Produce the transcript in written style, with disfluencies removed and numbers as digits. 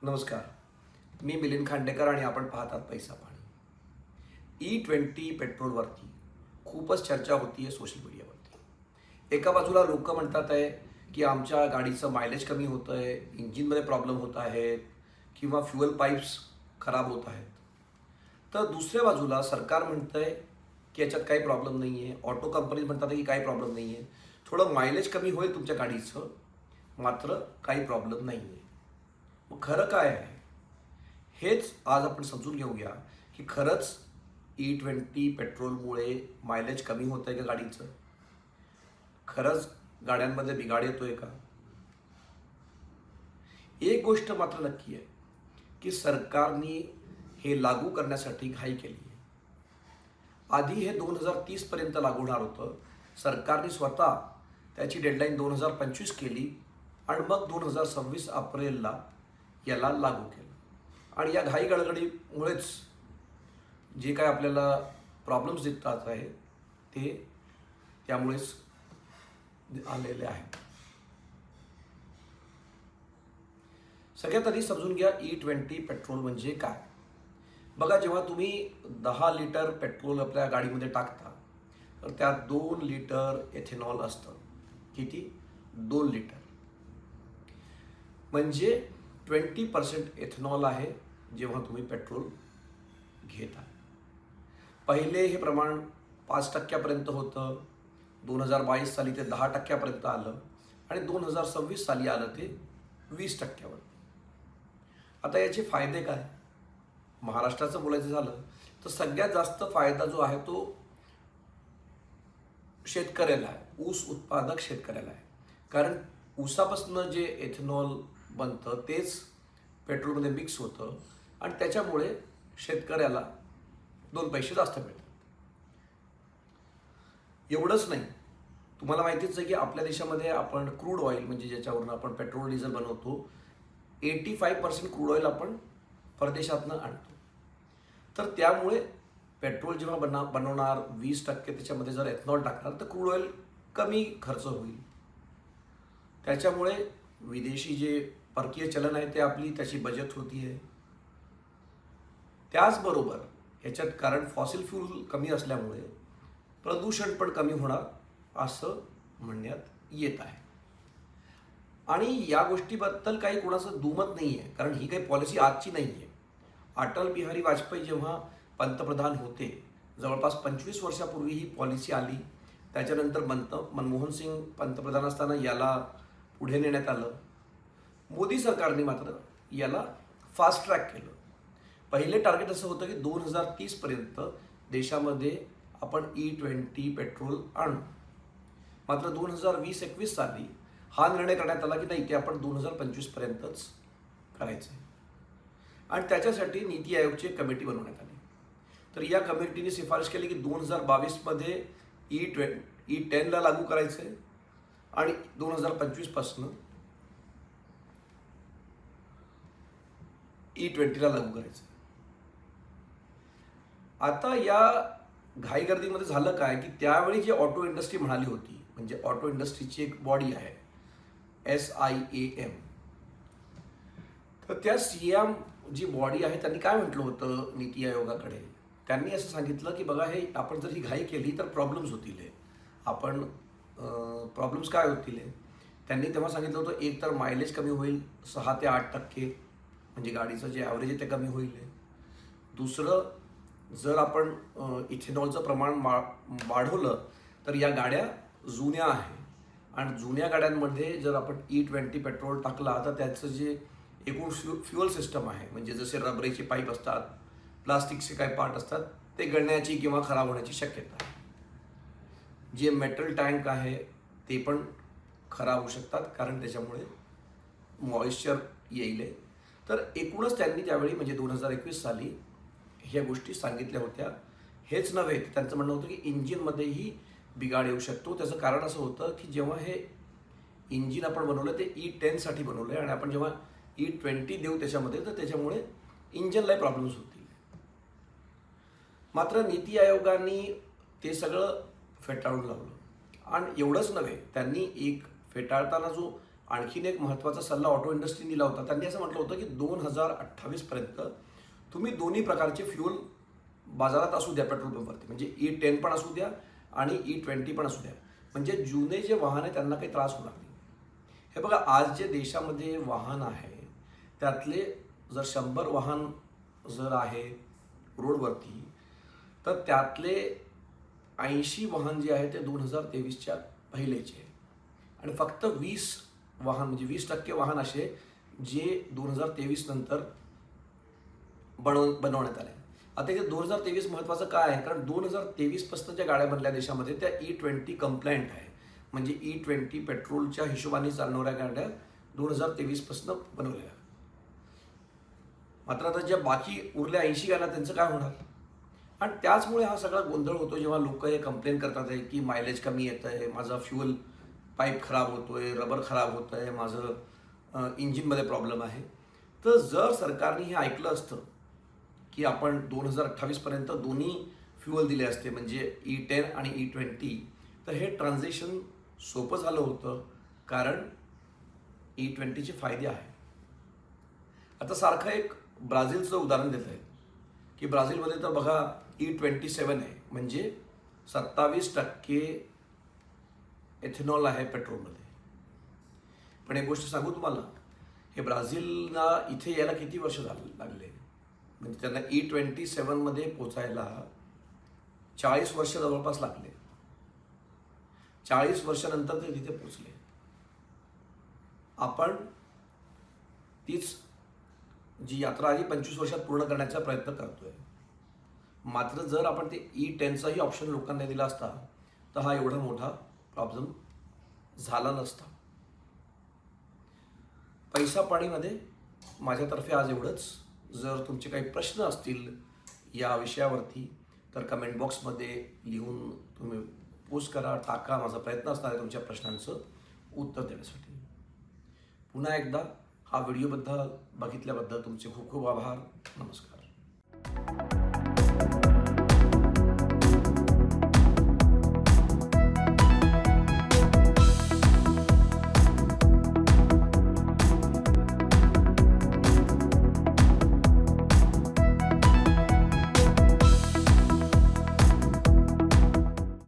नमस्कार. मी मिलिंद खांडेकर आणि आपण पाहतात पैसा पाणी. E20 पेट्रोलवरती खूपच चर्चा होती आहे सोशल मीडियावरती. एका बाजूला लोक म्हणतात आहे की आमच्या गाडीचं मायलेज कमी होतं आहे, इंजिनमध्ये प्रॉब्लेम होत आहेत किंवा फ्युएल पाईप्स खराब होत आहेत. तर दुसऱ्या बाजूला सरकार म्हणतं आहे की याच्यात काही प्रॉब्लेम नाही आहे. ऑटो कंपनीज म्हणतात की काही प्रॉब्लेम नाही आहे, थोडं मायलेज कमी होईल तुमच्या गाडीचं, मात्र काही प्रॉब्लेम नाही आहे. मग खरं काय आहे हेच आज आपण समजून घेऊया की खरंच E20 पेट्रोलमुळे मायलेज कमी होतं आहे का गाडीचं, खरंच गाड्यांमध्ये बिघाड येतोय का. एक गोष्ट मात्र नक्की आहे की सरकारने हे लागू करण्यासाठी घाई केली आहे. आधी हे 2030 पर्यंत लागू होणार होतं. सरकारने स्वतः त्याची डेडलाईन 2025 केली आणि मग 2026 एप्रिलला याला लागू केलं. आणि या घाई गडगडीमुळेच जे काय आपल्याला प्रॉब्लेम्स दिसतात आहे ते त्यामुळेच आलेले आहेत. सगळ्यात आधी समजून घ्या E20 पेट्रोल म्हणजे काय. बघा, जेव्हा तुम्ही 10 लिटर पेट्रोल आपल्या गाडीमध्ये टाकता तर त्यात 2 लिटर एथेनॉल असतं. किती? 2 लिटर म्हणजे 20% एथेनॉल आहे जेव्हा तुम्ही पेट्रोल घेता. पहिले हे प्रमाण 5% होतं, 2022 साली ते 10% आलं आणि 2026 साली आलं ते 20%वर. आता याचे फायदे काय? महाराष्ट्राचं बोलायचं झालं तर सगळ्यात जास्त फायदा जो आहे तो शेतकऱ्याला आहे, ऊस उत्पादक शेतकऱ्याला आहे. कारण ऊसापासून जे एथेनॉल बनतं तेच पेट्रोलमध्ये मिक्स होतं आणि त्याच्यामुळे शेतकऱ्याला 2 पैसे जास्त मिळतात. एवढंच नाही, तुम्हाला माहितीच आहे की आपल्या देशामध्ये आपण क्रूड ऑइल म्हणजे ज्याच्यावरून आपण पेट्रोल डिझेल बनवतो, 85% क्रूड ऑइल आपण परदेशातनं आणतो. तर त्यामुळे पेट्रोल जेव्हा बनवणार 20% त्याच्यामध्ये जर एथनॉल टाकणार तर क्रूड ऑइल कमी खर्च होईल. त्याच्यामुळे विदेशी जे परकीय चलन आहे ते आपली त्याची बचत होती आहे. त्याचबरोबर ह्याच्यात कारण फॉसिल फ्यूल कमी असल्यामुळे प्रदूषण पण कमी होणार असं म्हणण्यात येत आहे. आणि या गोष्टीबद्दल काही कोणाचं दुमत नाही आहे, कारण ही काही पॉलिसी आजची नाही आहे. अटल बिहारी वाजपेयी जेव्हा पंतप्रधान होते, जवळपास 25 वर्षापूर्वी ही पॉलिसी आली. त्याच्यानंतर मनमोहन सिंग पंतप्रधान असताना याला पुढे नेण्यात आलं. मोदी सरकारने मात्र याला फास्ट ट्रॅक केलं. पहिले टार्गेट असं होतं की 2030 पर्यंत देशामध्ये आपण E20 पेट्रोल आणू. मात्र 2020-21 साली हा निर्णय करण्यात आला की नाही, ते आपण 2025 पर्यंतच करायचं आहे. आणि त्याच्यासाठी नीती आयोगची एक कमिटी बनवण्यात आली. तर या कमिटीने शिफारस केली की 2022 मध्ये E10ला लागू करायचं आहे आणि 2025 पासून E20ला लागू करायचं. आता या घाईगर्दीमध्ये झालं काय की त्यावेळी जी ऑटो इंडस्ट्री म्हणाली होती, म्हणजे ऑटो इंडस्ट्रीची एक बॉडी आहे SIAM, तर त्या CIAM जी बॉडी आहे त्यांनी काय म्हटलं होतं नीती आयोगाकडे. त्यांनी असं सांगितलं की बघा, हे आपण जर ही घाई केली तर प्रॉब्लेम्स होतील. आपण प्रॉब्लेम्स काय होतील त्यांनी तेव्हा सांगितलं होतं. एक तर मायलेज कमी होईल 6 ते 8%, म्हणजे गाडीचं जे ॲव्हरेज आहे ते कमी होईल. दुसरं, जर आपण इथेनॉलचं प्रमाण वाढवलं तर या गाड्या जुन्या आहे आणि जुन्या गाड्यांमध्ये जर आपण E20 पेट्रोल टाकला तर त्याचं जे एकूण फ्युअल सिस्टम आहे, म्हणजे जसे रबरेचे पाईप असतात, प्लास्टिकचे काही पार्ट असतात, ते गळण्याची किंवा खराब होण्याची शक्यता आहे. जे मेटल टँक आहे ते पण खराब होऊ शकतात, कारण त्याच्यामुळे मॉइश्चर येईल. तर एकूणच त्यांनी त्यावेळी म्हणजे 2021 साली ह्या गोष्टी सांगितल्या होत्या. हेच नव्हे, त्यांचं म्हणणं होतं की इंजिनमध्येही बिघाड येऊ शकतो. त्याचं कारण असं होतं की जेव्हा हे इंजिन आपण बनवलं ते E10साठी बनवलं आहे आणि आपण जेव्हा E20 देऊ त्याच्यामध्ये तर त्याच्यामुळे इंजिनलाही प्रॉब्लेम्स होतील. मात्र नीती आयोगाने ते सगळं फेटाळून लावलं. आणि एवढंच नव्हे, त्यांनी एक फेटाळताना जो आणखीन एक महत्त्वाचा सल्ला ऑटो इंडस्ट्रीने दिला होता. त्यांनी असं म्हटलं होतं की 2028पर्यंत तुम्ही दोन्ही प्रकारचे फ्यूल बाजारात असू द्या पेट्रोल पंपवरती, म्हणजे E10 पण असू द्या आणि E20 पण असू द्या, म्हणजे जुने जे वाहन आहे त्यांना काही त्रास होणार नाही. हे बघा, आज जे देशामध्ये वाहन आहे त्यातले जर 100 वाहन जर आहे रोडवरती, तर त्यातले 80 वाहन जे आहे ते 2023च्या पहिलेचे आहे आणि फक्त 20 वाहन म्हणजे 20% वाहन असे जे 2023 नंतर बनवण्यात आले. आता इथे 2023 महत्त्वाचं काय आहे, कारण 2023 ज्या गाड्या बनल्या देशामध्ये त्या E20 कंप्लायंट आहे, म्हणजे E20 पेट्रोलच्या हिशोबाने चालणाऱ्या गाड्या 2023 बनवल्या. मात्र आता ज्या बाकी उरल्या 80 गाड्या त्यांचं काय होणार? आणि त्याचमुळे हा सगळा गोंधळ होतो जेव्हा लोक हे कंप्लेन करतात आहे की मायलेज कमी येतं आहे, माझा फ्यूल पाईप खराब होतो आहे, रबर खराब होतं आहे, माझं इंजिनमध्ये प्रॉब्लेम आहे. तर जर सरकारने हे ऐकलं असतं की आपण 2028पर्यंत दोन्ही फ्युअल दिले असते, म्हणजे E10 आणि E20, तर हे ट्रान्झिशन सोपं झालं होतं, कारण E20चे फायदे आहे. आता सारखं एक ब्राझीलचं उदाहरण देत आहे की ब्राझीलमध्ये तर बघा E27 आहे, म्हणजे 27% एथेनॉल आहे पेट्रोलमध्ये. पण एक गोष्ट सांगू तुम्हाला, हे ब्राझीलला इथे यायला किती वर्ष लागले, म्हणजे त्यांना E27मध्ये पोचायला 40 वर्ष जवळपास लागले. 40 वर्षानंतर ते तिथे पोचले. आपण तीच जी यात्रा आधी 25 वर्षात पूर्ण करण्याचा प्रयत्न करतोय. मात्र जर आपण ते E10चाही ऑप्शन लोकांना दिला असता तर हा एवढा मोठा प्रॉब्लेम झाला नसता. पैसा पाणीमध्ये माझ्यातर्फे आज एवढंच. जर तुमचे काही प्रश्न असतील या विषयावरती तर कमेंट बॉक्समध्ये लिहून तुम्ही पोस्ट करा, टाका. माझा प्रयत्न असणार आहे तुमच्या प्रश्नांचं उत्तर देण्यासाठी. पुन्हा एकदा हा व्हिडिओबद्दल बघितल्याबद्दल तुमचे खूप खूप आभार. नमस्कार.